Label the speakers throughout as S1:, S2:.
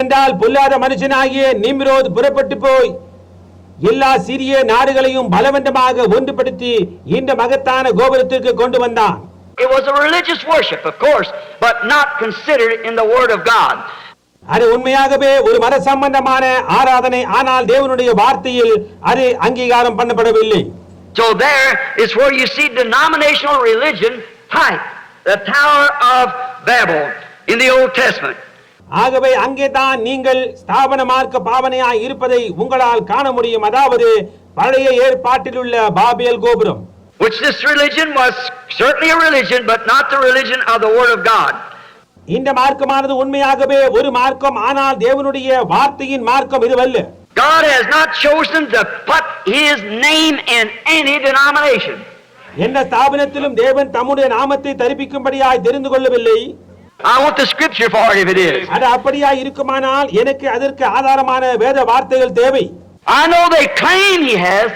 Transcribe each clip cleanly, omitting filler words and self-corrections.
S1: ஏனென்றால் பொல்லாத மனுஷனாகிய நிம்ரோத் புறப்பட்டு போய் எல்லா சிறிய நாடுகளையும் பலவந்தமாக ஒன்றுபடுத்தி இந்த மகத்தான கோபுரத்திற்கு கொண்டு வந்தான்.
S2: It was a religious worship, of course, but not considered in the Word of God.
S1: அது உண்மையாகவே ஒரு மத சம்பந்தமான ஆராதனை, ஆனால் தேவனுடைய வார்த்தையில் அது அங்கீகாரம் பண்ணப்படவில்லை.
S2: So there is where you see denominational religion type, the Tower of Babel in the Old Testament.
S1: ஆகவே அங்கே தான் நீங்கள் ஸ்தாபன மார்க்க பாவனையாய் இருப்பதை உங்களால் காண முடியும். அதாவது பழைய ஏற்பாட்டில் உள்ள பாபேல் கோபுரம்.
S2: Which this religion was certainly a religion, but not the religion of the Word of God.
S1: இந்த மார்க்கமானது உண்மையாகவே ஒரு மார்க்கம், ஆனால் தேவனுடைய வார்த்தையின் மார்க்கம் இதுவல்ல.
S2: God has not chosen to put His name in any denomination.
S1: எந்த ஸ்தாபனத்திலும் தேவன் தம்முடைய நாமத்தை தரிப்பிக்கும்படியாய் தெரிந்து கொள்ளவில்லை.
S2: I want the scripture for it if it is.
S1: அது அப்படியா இருக்குமானால் எனக்கு அதற்கு ஆதாரமான வேத வார்த்தைகள் தேவை.
S2: I know they claim He has,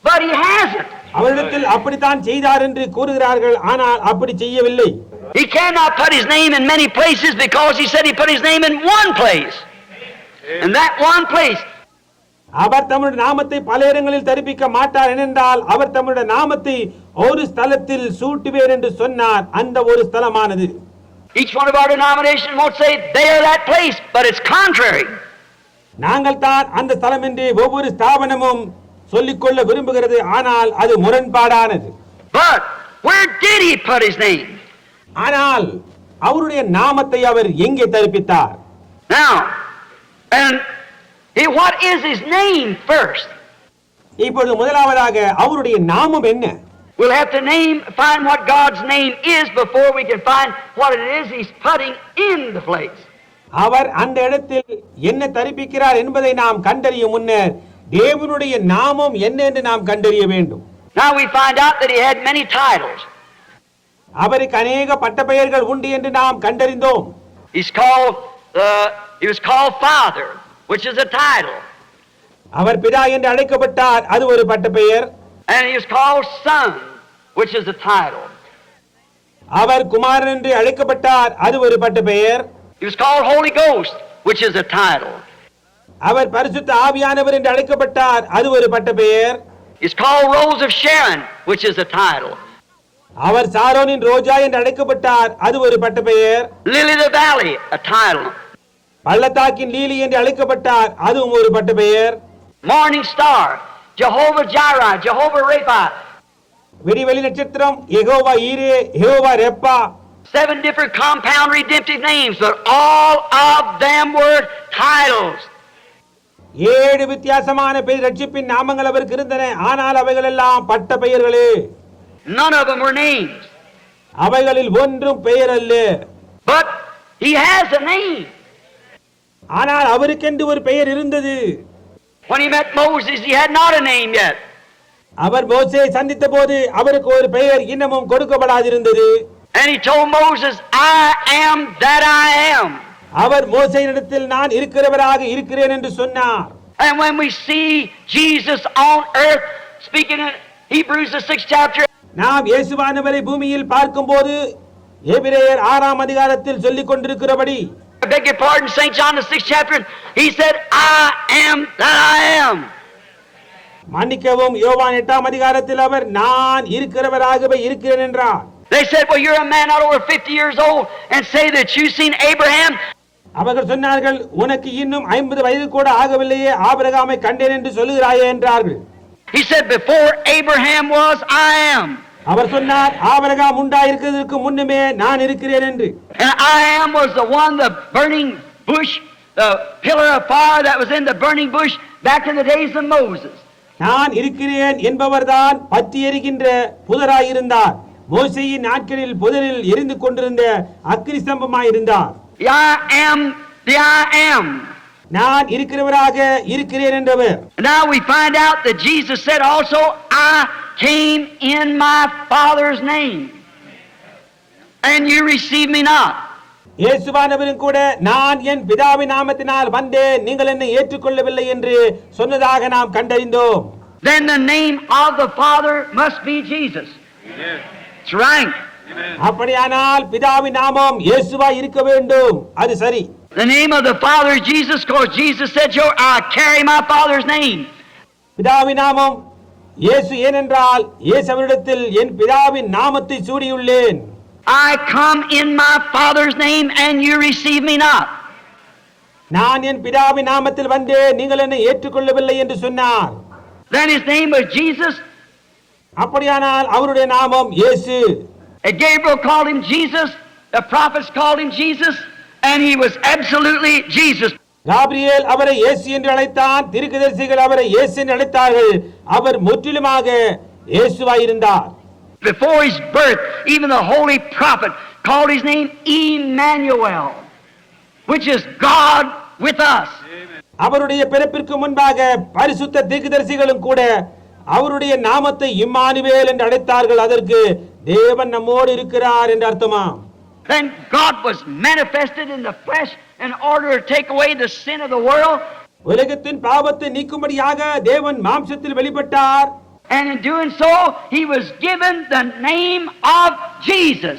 S2: but He hasn't.
S1: அவரிடத்தில் அப்படித்தான் செய்தார் என்று கூறுகிறார்கள், ஆனால் அப்படி செய்யவில்லை.
S2: He cannot put His name in many places because He said He put His name in one place. And that one place.
S1: அவர் தம்முடைய நாமத்தை பல இடங்களில் தரிப்பிக்க மாட்டார் என்றால் அவர் தம்முடைய நாமத்தை ஒரு ஸ்தலத்தில் சூட்டுவேர் என்று சொன்னார். அந்த ஒரு ஸ்தலமானது.
S2: Each one of our denominations won't say they are that place, but it's contrary.
S1: நாங்கள் தான் அந்த ஸ்தலம் என்று ஒவ்வொரு ஸ்தாபனமும் சொல்லிக்கொள்ள விரும்புகிறது, ஆனால் அது முரண்பாடானது.
S2: But where did He put His name?
S1: ஆனால் அவருடைய நாமத்தை அவர் எங்கே தரிப்பித்தார்?
S2: Now, and what is His name first?
S1: இப்பொழுது முதலாவதாக அவருடைய நாமம் என்ன?
S2: We'll have to find what God's name is before we can find what it is He's putting in the place.
S1: அவர் அந்த இடத்தில் என்ன தரிப்பிக்கிறார் என்பதை நாம் கண்டறியும் முன்னர் தேவனுடைய நாமம் என்ன என்று நாம் கண்டறிய வேண்டும்.
S2: Now we find out that He had many titles.
S1: அவருக்கு அநேக பட்டப்பெயர்கள் உண்டு என்று நாம் கண்டறிந்தோம்.
S2: He was called Father, which is a title.
S1: அவர் பிதா என்று அழைக்கப்பட்டார், அது ஒரு பட்டப்பெயர்.
S2: And He was called Son, which is a title.
S1: அவர் குமாரன் என்று அழைக்கப்பட்டார், அது ஒரு பட்டப்பெயர்.
S2: He was called Holy Ghost, which is a title.
S1: அவர் பரிசுத்த ஆவியானவர் என்று அழைக்கப்பட்டார், அது ஒரு பட்டப்பெயர்.
S2: He's called Rose of Sharon, which is a title.
S1: அவர் சாரோனின் ரோஜா என்று அழைக்கப்பட்டார், அது ஒரு பட்டப்பெயர்.
S2: Lily of the Valley, a title.
S1: பள்ளத்தாக்கின் லீலி என்று அழைக்கப்பட்டார், அதுவும் ஒரு பட்டப்பெயர்.
S2: Morning Star, Jehovah Jireh, Jehovah Rapha.
S1: விடிவெளி நட்சத்திரம், யெகோவா ஈரே, Jehovah Repa.
S2: 7 different compound redemptive names, but all of them were titles.
S1: 7 வித்தியாசமான பெயர் ரட்சிப்பின் நாமங்கள் அவருக்கு இருந்தன, ஆனால் அவைகள் எல்லாம் பட்ட பெயர்களே.
S2: None of them were names.
S1: அவைகளில் ஒன்றும் பெயர் அல்ல.
S2: But He has a name.
S1: ஆனால் அவருக்கென்று ஒரு பெயர் இருந்தது.
S2: When He met Moses, He had not a name yet.
S1: அவர் மோசேயை சந்தித்த போது அவருக்கு ஒரு பெயர் இன்னமும் கொடுக்கப்படாதிருந்தது.
S2: And He told Moses, I am that I am.
S1: அவர் மோசேயினிடத்தில் நான் இருக்கிறவராக இருக்கிறேன் என்று சொன்னார்.
S2: And when we see Jesus on earth speaking in Hebrews the 6th chapter,
S1: நாம் இயேசுவானவரை பூமியில் பார்க்கும்போது எபிரேயர் 6ஆம் அதிகாரத்தில் சொல்லிக் கொண்டிருக்கிறபடி,
S2: I beg your pardon, St. John the 6th chapter, He said, I am that I am.
S1: மன்னிக்கவும், யோவான் 8ஆம் அதிகாரத்தில் அவர் நான் இருக்கிறவராகவே இருக்கிறேன் என்றார்.
S2: They said, well, you're a man not over 50 years old and say that you've seen Abraham.
S1: அவர்கள் சொன்னார்கள், உனக்கு இன்னும் 50 வயது கூட ஆகவில்லையே, ஆபிரகாமை கண்டேன் என்று சொல்லுகிறாயே என்றார்கள்.
S2: He said, before Abraham was, I am.
S1: அவர் சொன்னார், ஆபிரகாம் உண்டாயிருக்கிறதற்கு முன்னமே நான் இருக்கிறேன் என்று.
S2: And I am was the one, the burning bush, the pillar of fire that was in the burning bush back in the days of Moses.
S1: நான் இருக்கிறேன் என்பவர்தான் பற்றி எரிகின்ற புதராயிருந்தார். மோசேயின் நாட்களில் புதரில் எரிந்து கொண்டிருந்த அக்கினி ஸ்தம்பமாயிருந்தார்.
S2: I am the I am.
S1: நான் இருக்கிறவராக இருக்கிறேன் என்றவர்.
S2: Now we find out that Jesus said also, I came in my Father's name, and you receive me not.
S1: இயேசுவானவரும் கூட நான் என் பிதாவின் நாமத்தினால் வந்தேன், நீங்கள் என்னை ஏற்றுக்கொள்ளவில்லை என்று சொன்னதாக நாம் கண்டறிந்தோம்.
S2: Then the name of the Father must be Jesus. That's right.
S1: அப்படியானால் பிதாவின் நாமம் இயேசுவா இருக்க வேண்டும், அது சரி.
S2: The name of the Father is Jesus, because Jesus said, I carry my Father's name.
S1: பிதாவின் நாமம் இயேசு, ஏனென்றால் இயேசு அவரிடத்தில் என் பிதாவின் நாமத்தை சூடியுள்ளேன்.
S2: I come in my Father's name and you receive me not.
S1: நான் என் பிதாவின் நாமத்தில் வந்தேன், நீங்கள் என்னை ஏற்றுக்கொள்ளவில்லை என்று சொன்னார்.
S2: Then his name was Jesus.
S1: அப்படியானால் அவருடைய நாமம் இயேசு.
S2: And Gabriel called him Jesus, the prophets called him Jesus, and he was absolutely Jesus.
S1: Gabriel அவரை இயேசு என்று அழைத்தான், தீர்க்கதரிசிகள் அவரை இயேசு என்று அழைத்தார்கள். அவர் முற்றிலுமாக இயேசுவாயிருந்தார்.
S2: Before his birth, even the holy prophet called his name Emmanuel, which is God with us.
S1: அவருடைய பிறப்பிற்கு முன்பாக பரிசுத்த தீர்க்கதரிசிகளும் கூட அவருடைய நாமத்தை இம்மானுவேல் என்று அழைத்தார்கள். அதற்கு தேவன் நம்மோடு இருக்கிறார் என்று அர்த்தமாம்.
S2: Then God was manifested in the flesh in order to take away the sin of the world.
S1: உலகத்தின் பாவத்தை நீக்கும்படியாக தேவன் மாம்சத்தில் வெளிப்பட்டார்.
S2: And in doing so, he was given the name of Jesus.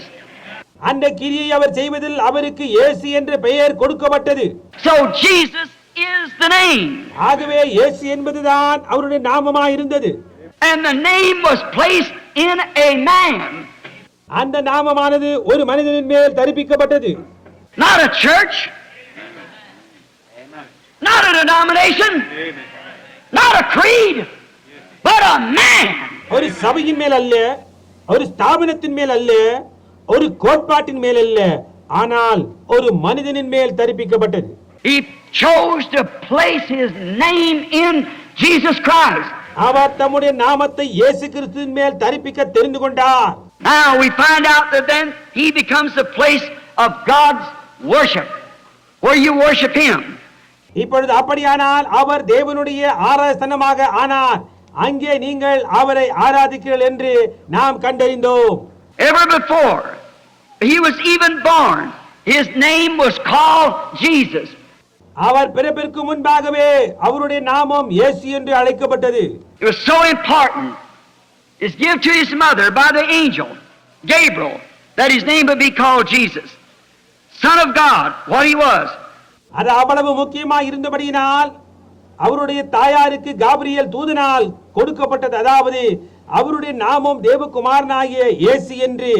S1: அந்த கிரியை அவர் செய்வதில் அவருக்கு இயேசு என்ற பெயர் கொடுக்கப்பட்டது.
S2: So Jesus is the name.
S1: ஆகவே இயேசு என்பதுதான் அவருடைய நாமமாய் இருந்தது.
S2: And the name was placed in a man.
S1: அந்த நாமமானது ஒரு மனிதனின் மேல் தரிப்பிக்கப்பட்டது.
S2: Not a church, not a denomination, not a creed, but a man.
S1: ஒரு சபையின் மேல் அல்ல, ஒரு ஸ்தாபனத்தின் மேல் அல்ல, ஒரு கோட்பாட்டின் மேல் அல்ல, ஆனால் ஒரு மனிதனின் மேல் தரிப்பிக்கப்பட்டது.
S2: He chose to place his name in Jesus Christ.
S1: அவர் தம்முடைய நாமத்தை இயேசு கிறிஸ்துவின் மேல் தரிப்பிக்க தெரிந்து கொண்டார்.
S2: Now we find out that then he becomes the place of God's worship, where you worship him.
S1: இப்பொழுது அப்படியானால் அவர் தேவனுடைய ஆராதனமாக ஆனார். அங்கே நீங்கள் அவரை ஆராதிக்கிறீர்கள் என்று நாம் கண்டறிந்தோம்.
S2: Ever before he was even born, his name was called Jesus.
S1: அவர் பிறப்பிற்கு முன்பாகவே அவருடைய நாமம் இயேசு என்று அழைக்கப்பட்டது.
S2: It was so important. It's given to his mother by the angel Gabriel that his name would be called Jesus, Son of God, what he was.
S1: அது அவ்வளவு முக்கியமாக இருந்தபடியினால் அவருடைய தாயாருக்கு காபிரியேல் தூதனால் கொடுக்கப்பட்டது. அதாவது அவருடைய நாமம் தேவகுமாரனாகிய இயேசு என்று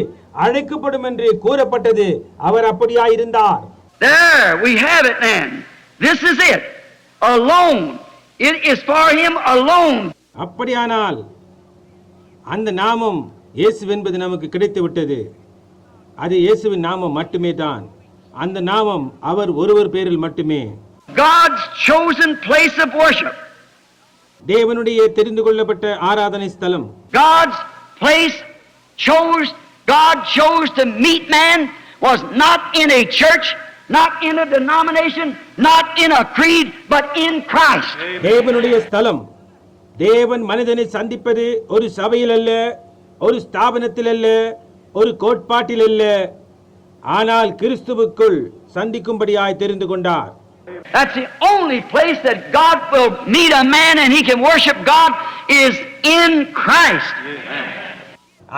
S1: அழைக்கப்படும் என்று கூறப்பட்டது. அவர் அப்படியாயிருந்தார்.
S2: There we have it then. This is it. Alone. It is for him alone.
S1: அப்படியானால் அந்த நாமம் இயேசு என்பது நமக்கு கிடைத்து விட்டது. அது இயேசுவின் நாமம் மட்டுமே தான். அந்த நாமம் அவர் ஒருவர் பேரில் மட்டுமே.
S2: God's chosen place of worship.
S1: தேவனுடைய தெரிந்து கொள்ளப்பட்ட ஆராதனை ஸ்தலம்.
S2: God's place God chose to meet man was not in a church, not in a denomination, not in a creed, but in Christ.
S1: தேவனுடைய ஸ்தலம். தேவன் மனிதனை சந்திப்பது ஒரு சபையில் அல்ல, ஒரு ஸ்தாபனத்தில் அல்ல, ஒரு கோட்பாட்டில் அல்ல, ஆனால் கிறிஸ்துவுக்குள் சந்திக்கும்படியாய் தெரிந்து கொண்டார்.
S2: That's the only place that God will meet a man and he can worship God is in Christ.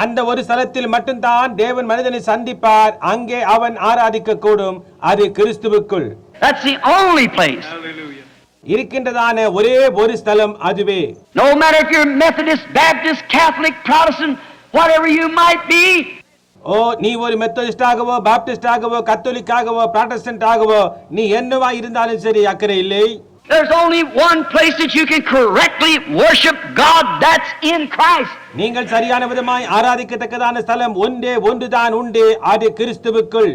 S1: அந்த ஒரு ஸ்தலத்தில் மட்டும்தான் தேவன் மனிதனை சந்திப்பார். அங்கே அவன் ஆராதிக்க கூடும். அது கிறிஸ்துவுக்குள்.
S2: That's the only place.
S1: இருக்கின்றதான ஒரே ஒரு ஸ்தலம் அதுவே.
S2: No matter if you're Methodist, Baptist, Catholic, Protestant, whatever you might be.
S1: ஓ, நீ ஒரு மெத்தடிஸ்டாகவோ, பாப்டிஸ்டாகவோ, கத்தோலிக்காகவோ, புராட்டஸ்டன்டாகவோ நீ என்னவா இருந்தாலும் சரி, அக்கறை இல்லை.
S2: There's only one place that you can correctly worship God, that's in Christ.
S1: நீங்கள் சரியான விதமாய் ஆராதிக்கத்தக்கதான ஸ்தலம் ஒன்றே ஒன்றுதான் உண்டு, அது கிறிஸ்துவுக்குள்.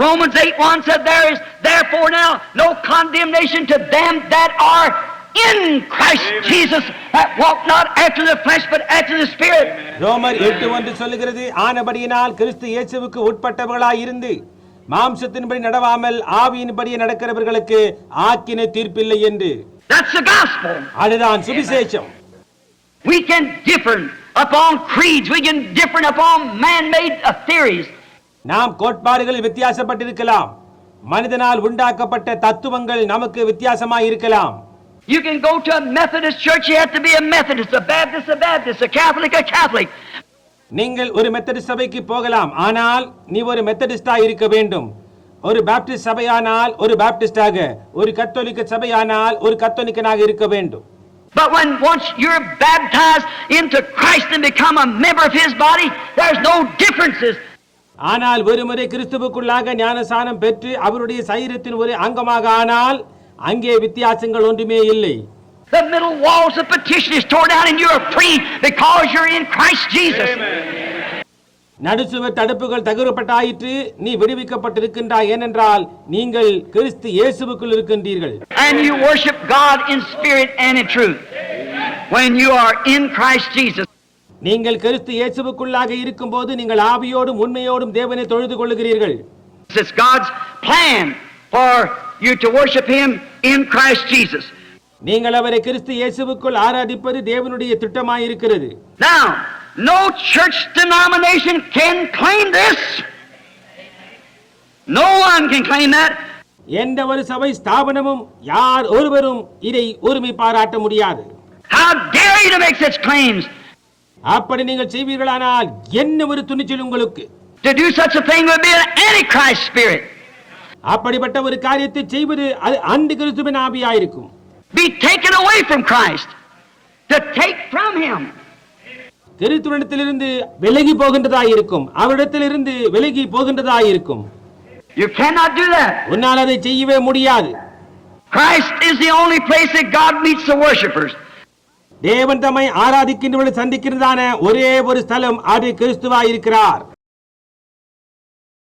S2: Romans 8:1 said there is therefore now no condemnation to them that are in Christ Jesus, that walk not after the flesh but after the Spirit.
S1: ரோமர் 8:1 சொல்லுகிறது, ஆனபடியினால் கிறிஸ்து இயேசுவுக்கு உட்பட்டவர்களாய் இருந்து மாம்சத்தின்படி நடவாமல் ஆவியின்படி நடக்கிறவர்களுக்கு ஆக்கினை தீர்ப்பில்லை என்று.
S2: That's the gospel.
S1: அதுதான் சுவிசேஷம்.
S2: We can differ upon creeds, we can differ upon man-made theories.
S1: நாம் கோட்பாடுகளில் வித்தியாசப்பட்டிருக்கலாம். மனிதனால் உண்டாக்கப்பட்ட தத்துவங்கள் நமக்கு வித்தியாசமாய் இருக்கலாம்.
S2: You can go to a Methodist church, you have to be a Methodist, a Baptist, a Baptist, a Catholic, a Catholic.
S1: நீங்கள் ஒரு Methodist சபைக்கு போகலாம், ஆனால் நீ ஒரு மெத்தடிஸ்டா இருக்க வேண்டும். ஒரு பாப்டிஸ்ட் சபையானால் ஒரு பாப்டிஸ்டாக, ஒரு கத்தோலிக்க சபையானால் ஒரு கத்தோலிக்கனாக இருக்க வேண்டும்.
S2: But when once you're baptized into Christ and become a member of His body, there's no differences.
S1: ஆனால் ஒருமுறை கிறிஸ்துவுக்குள்ளாக ஞானசானம் பெற்று அவருடைய சரீரத்தின் ஒரு அங்கமாக ஆனால் அங்கே வித்தியாசங்கள் ஒன்றுமே இல்லை.
S2: The middle walls of petition is torn down and you're free because you're in Christ Jesus.
S1: நடுசுவர் தடுப்புகள் தகர்க்கப்பட்டாயிற்று, நீ விடுவிக்கப்பட்டிருக்கின்றாய். ஏனென்றால் நீங்கள் கிறிஸ்து இயேசுவுக்குள் இருக்கின்றீர்கள்.
S2: And you worship God in spirit and in truth when you are in Christ Jesus.
S1: நீங்கள் கிறிஸ்து இயேசுவுக்குள்ளாக இருக்கும்போது நீங்கள் ஆவியோடும் உண்மையோடும் தேவனை தொழுது கொள்ளுகிறீர்கள்.
S2: It's God's plan for you to worship Him in Christ Jesus.
S1: நீங்கள் அவரை கிறிஸ்து இயேசுவுக்குள் ஆராதிப்பது தேவனுடைய திட்டமாய் இருக்கிறது.
S2: Now, no church denomination can claim this. No one can claim that.
S1: எந்த ஒரு சபை ஸ்தாபனமும் யார் ஒருவரும் இதை உரிமை பாராட்ட முடியாது.
S2: How dare you to make such claims?
S1: அப்படி நீங்கள் செய்வீர்களானால் என்ன ஒரு துணிச்சல் உங்களுக்கு?
S2: To do such a thing would be an antichrist spirit.
S1: அப்படிப்பட்ட ஒரு காரியத்தை செய்வது அது அந்தி கிறிஸ்துவின் ஆவியாயிருக்கும்.
S2: Be taken away from Christ. To take from Him.
S1: கிறிஸ்துவிடத்திலிருந்து விலகி போகின்றதாயிருக்கும், அவரிடத்திலிருந்து விலகி போகின்றதாயிருக்கும்.
S2: You cannot do that.
S1: உன்னால் அதை செய்யவே முடியாது.
S2: Christ is the only place that God meets the worshipers.
S1: தேவன் தம்மை ஆராதிக்கின்றவர்களை சந்திக்கிறதான ஒரே ஒரு ஸ்தலம் அது கிறிஸ்துவாயிருக்கிறார்.